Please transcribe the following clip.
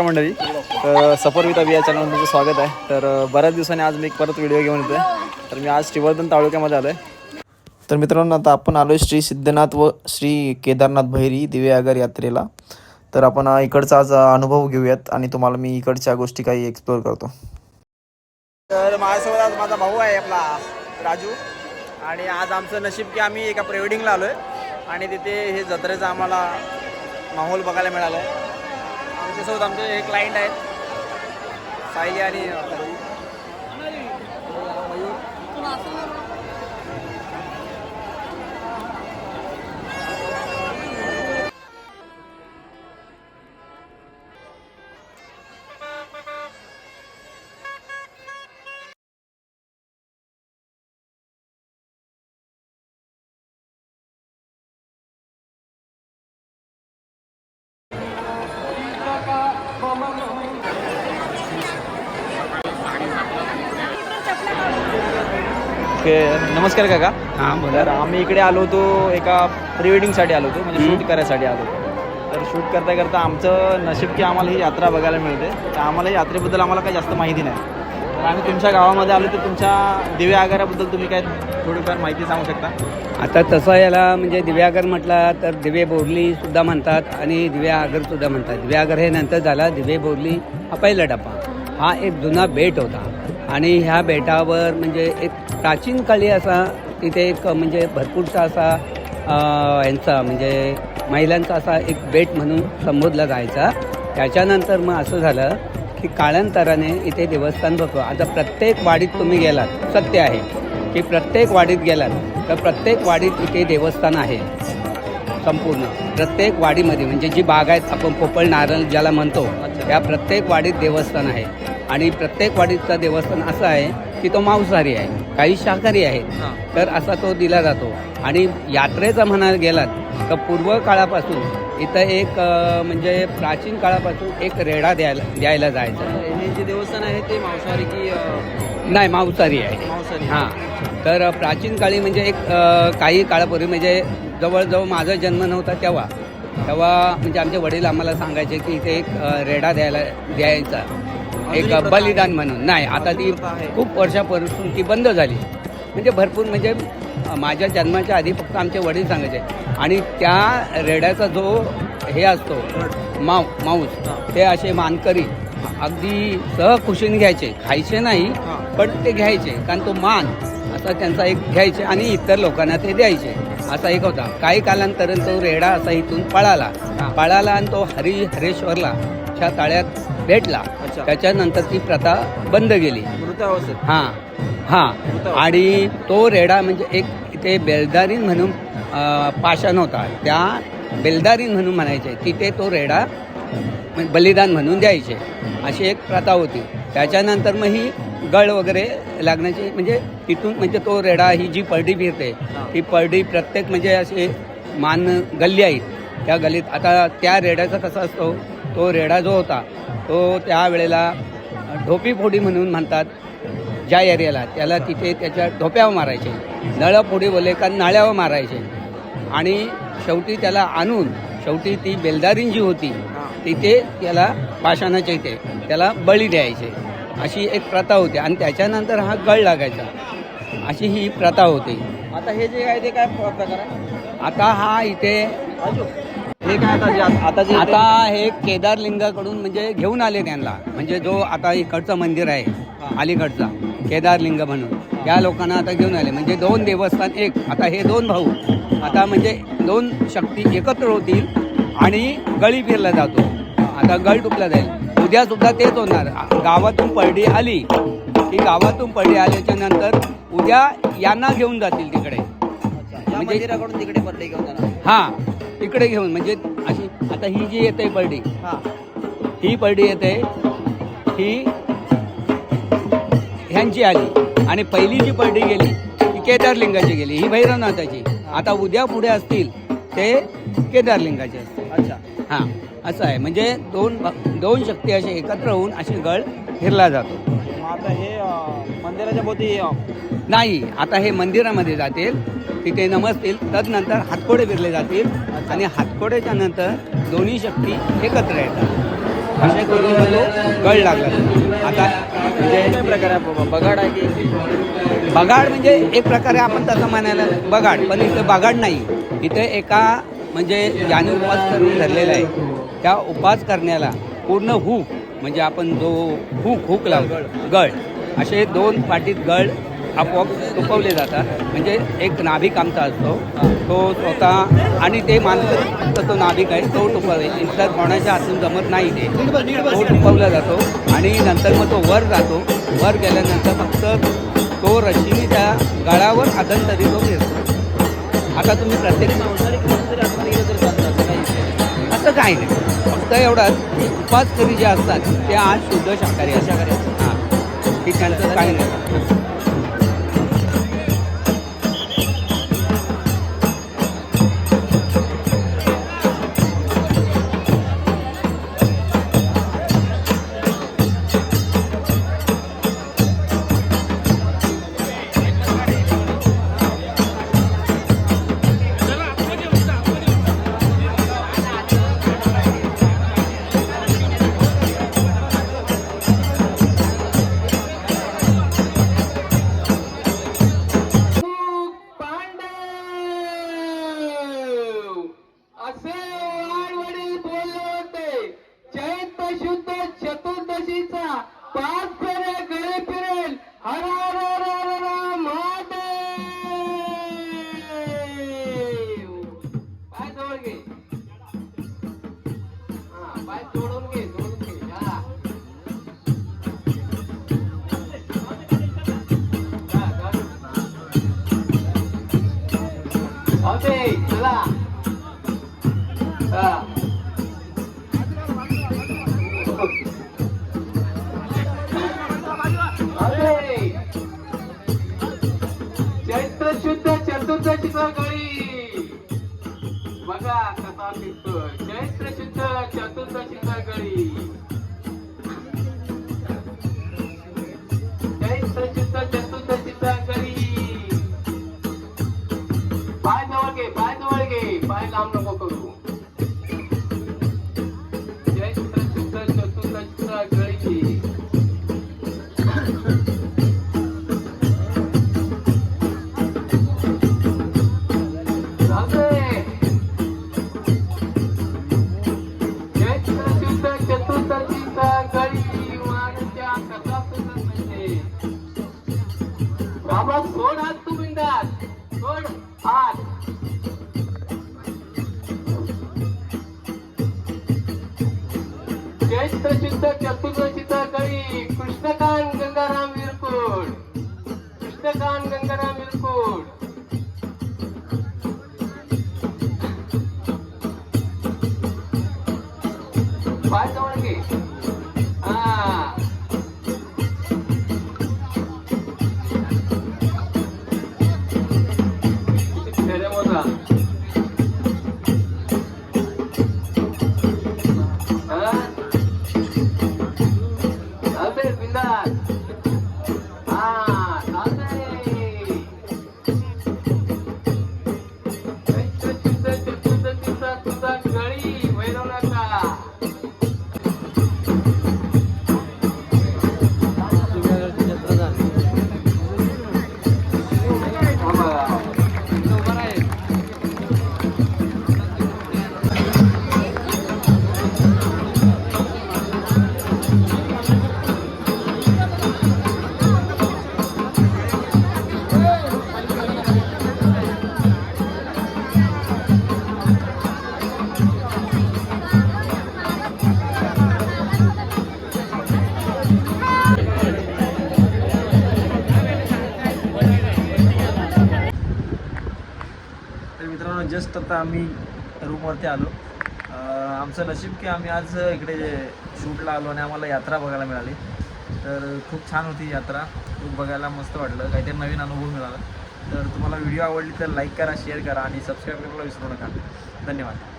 मंडळी. तर सफर विथ अभि या चॅनलमध्ये तुमचं स्वागत आहे. तर बऱ्याच दिवसांनी आज मी परत व्हिडिओ घेऊन येतो आहे. तर मी आज श्रीवर्धन तालुक्यामध्ये आलो आहे. तर मित्रांनो, आता आपण आलो आहे श्री सिद्धनाथ व श्री केदारनाथ भैरी दिव्यागर यात्रेला. तर आपण इकडचा आज अनुभव घेऊयात आणि तुम्हाला मी इकडच्या गोष्टी काही एक्सप्लोअर करतो. तर माझ्यासोबत आज माझा भाऊ आहे आपला राजू. आणि आज आमचं नशीब की आम्ही एका प्रीवेडिंगला आलो आहे आणि तिथे हे जत्रेचा आम्हाला माहोल बघायला मिळाला आहे. आमच्यासोबत आमचे हे क्लायंट आहेत सायली आणि नमस्कार काका. हां बोला. तर आम्ही इकडे आलो होतो एका प्री वेडिंगसाठी आलो होतो, म्हणजे शूट करायसाठी आलो होतो. तर शूट करता करता आमचं नशीब की आम्हाला ही यात्रा बघायला मिळते. तर आम्हाला यात्रेबद्दल आम्हाला काही जास्त माहिती नाही. तर आम्ही तुमच्या गावामध्ये आलो तर तुमच्या दिव्या आगाराबद्दल तुम्ही काय थोडीफार माहिती सांगू शकता? आता तसं याला म्हणजे दिव्यागर म्हटला तर दिवे बोरलीसुद्धा म्हणतात आणि दिव्या आगरसुद्धा म्हणतात. दिव्या आगर हे नंतर झाला, दिवे बोरली हा पहिला टप्पा. हा एक जुना बेट होता आणि ह्या बेटावर म्हणजे एक प्राचीन काळी असा तिथे एक म्हणजे भरपूरसा असा यांचा म्हणजे महिलांचा असा एक बेट म्हणून संबोधला जायचा. त्याच्यानंतर मग असं झालं की काळांतराने इथे देवस्थान बघतो. आता प्रत्येक वाडीत तुम्ही गेलात, सत्य आहे की प्रत्येक वाडीत गेलात तर प्रत्येक वाडीत इथे देवस्थान आहे. संपूर्ण प्रत्येक वाडीमध्ये म्हणजे जी बाग आहेत आपण पोपळ नारळ ज्याला म्हणतो त्या प्रत्येक वाडीत देवस्थान आहे. आणि प्रत्येक वाडीचं देवस्थान असं आहे की तो मांसाहारी आहे, काही शाकाहारी आहेत. तर असा तो दिला जातो. आणि यात्रेचा म्हणायला गेलात तर पूर्व काळापासून इथं एक म्हणजे प्राचीन काळापासून एक रेडा द्यायला जायचा. हे जे देवस्थान आहे ते मांसाहारी की नाही, मांसाहारी आहे. मांसाहारी? हां. तर प्राचीन काळी म्हणजे एक काही काळापूर्वी म्हणजे जवळजवळ माझा जन्म नव्हता तेव्हा म्हणजे आमचे वडील आम्हाला सांगायचे की इथे एक रेडा द्यायचा एक बलिदान म्हणून. नाही, आता ती खूप वर्षापासून ती बंद झाली. म्हणजे भरपूर म्हणजे माझ्या जन्माच्या आधी फक्त आमचे वडील सांगायचे. आणि त्या रेड्याचा जो हे असतो मांस ते असे मानकरी अगदी सहखुशीने घ्यायचे, खायचे नाही पण ते घ्यायचे. कारण तो मान असा त्यांचा एक घ्यायचे आणि इतर लोकांना ते द्यायचे. असा एक होता. काही कालांतराने तो रेडा असा इथून पळाला आणि तो हरेश्वरला च्या ताळ्यात भेटला. त्याच्यानंतर ती प्रथा बंद गेली. हां. आणि तो रेडा म्हणजे एक इथे बेलदारीन म्हणून पाषाण होता, त्या बेलदारीन म्हणून म्हणायचे. तिथे तो रेडा बलिदान म्हणून द्यायचे, अशी एक प्रथा होती. त्याच्यानंतर मग ही गळ वगैरे लागण्याची म्हणजे तिथून म्हणजे तो रेडा ही जी परडी फिरते ती परडी प्रत्येक म्हणजे असे मान गल्ली आहेत, त्या गल्लीत आता त्या रेड्याचा कसा असतो, तो रेडा जो होता तो त्यावेळेला ढोपी फोडी म्हणून म्हणतात ज्या एरियाला, त्याला तिथे त्याच्या ढोप्यावर मारायचे. नळफोडी बोलले का नळ्यावर मारायचे. आणि शेवटी त्याला आणून शेवटी ती बेलदारीन जी होती तिथे त्याला पाषाणाच्या इथे त्याला बळी द्यायचे, अशी एक प्रथा होती. आणि त्याच्यानंतर हा गळ लागायचा, अशी ही प्रथा होती. आता हे जे आहे ते काय प्रकार आहे? आता हा इथे हे काय आता हे केदारलिंगाकडून म्हणजे घेऊन आले त्यांना. म्हणजे जो आता इकडचं मंदिर आहे अलीकडचा केदारलिंग म्हणून, त्या लोकांना आता घेऊन आले. म्हणजे दोन देवस्थान एक. आता हे दोन भाऊ आता म्हणजे दोन शक्ती एकत्र होतील आणि गळी फिरला जातो. आता गळ टुकला जाईल. उद्या सुद्धा तेच होणार. गावातून परडी आली की गावातून परडी आल्याच्या नंतर उद्या यांना घेऊन जातील तिकडे. म्हणजे मंदिराकडून तिकडे परडी घेऊन जाणार? हां, तिकडे घेऊन म्हणजे अशी. आता ही जी येते परडी, ही परडी येते ही ह्यांची आली. आणि पहिली जी परडी गेली ती केदारलिंगाची गेली, ही भैरवनाथाची. आता उद्या पुढे असतील ते केदारलिंगाचे असतील. अच्छा. हां, असं आहे. म्हणजे दोन शक्ती असे एकत्र होऊन असे गळ फिरला जातो. आता हे मंदिराच्या भोवती नाही, आता हे मंदिरामध्ये जातील, तिथे नमसतील, तदनंतर हातकोडे फिरले जातील आणि हातकोड्याच्या नंतर दोन्ही शक्ती एकत्र येतात. असे करून तो गळ लागला. आता म्हणजे प्रकार आहे बगाड आहे की बगाड म्हणजे एक प्रकारे आपण तसं म्हणायला बगाड, पण इथं बगाड नाही. इथे एका म्हणजे ज्याने उपवास करून धरलेला आहे त्या उपवास करण्याला पूर्ण हुक म्हणजे आपण जो हुक लावतो गळ, असे 2 पाठीत गळ आपोआप तुपवले जातात. म्हणजे एक नाभिक आमचा असतो तो स्वतः, आणि ते मानतात फक्त तो नाभिक आहे तो तुपवले, इतर कोणाच्या हातून जमत नाही ते, तो तुपवला जातो. आणि नंतर मग तो वर जातो. वर गेल्यानंतर फक्त तो रशीने त्या गळावर आदन तरी तो फिरतो. आता तुम्ही प्रत्येक असं काही नाही, फक्त एवढंच उपासकरी जे असतात ते आज शुद्ध शाकाहारी असतात. हां, की त्यांचं काही नाही. असे वाडवडील बोलले होते. चैत्र शुद्ध चतुर्दशीचा 5 फेऱ्या गळे फिरेल. हर हर हर हर हर महादेव. पाय जवळ घे. हा, पाय जोडून घे, जोडून घे. हा. ओके, चला. चैत्र शुद्ध चतुर्दशीचा गळी बघा कसा दिसतो. चैत्र शुद्ध चतुर्दशीचा गळी. चैत्र शुद्ध चतुर्दशीचा गळी. पाय जवळ घे, पाय जवळ घे, पाय लांब नको करू. चैत्र शुद्ध चतुर्दशीचा गळी. चैत्र शुद्ध चतुर्दशीचा गळी वारच्या कसा सुंदर म्हणजे. बाबा सोड हात तू बिंदास, सोड हात. चैत्र शुद्ध चतुर्दशीचा गळी. कृष्णकांत गंगाराम विरकुड. कृष्णकांत गंगाराम विरकुड. पाय जवळ घे. हा, फेऱ्या मोजा. चालते बिंदास. हा, चालते. चैत्र शुद्ध चतुर्दशीचा तुझा गळी वैरव नका. तर मित्रांनो जस्ट आता आम्ही रूमवरती आलो. आमचं नशीब की आम्ही आज इकडे शूटला आलो आणि आम्हाला यात्रा बघायला मिळाली. तर खूप छान होती यात्रा, खूप बघायला मस्त वाटलं, काहीतरी नवीन अनुभव मिळाला. तर तुम्हाला व्हिडिओ आवडली तर लाईक करा, शेअर करा आणि सबस्क्राईब करायला विसरू नका. धन्यवाद.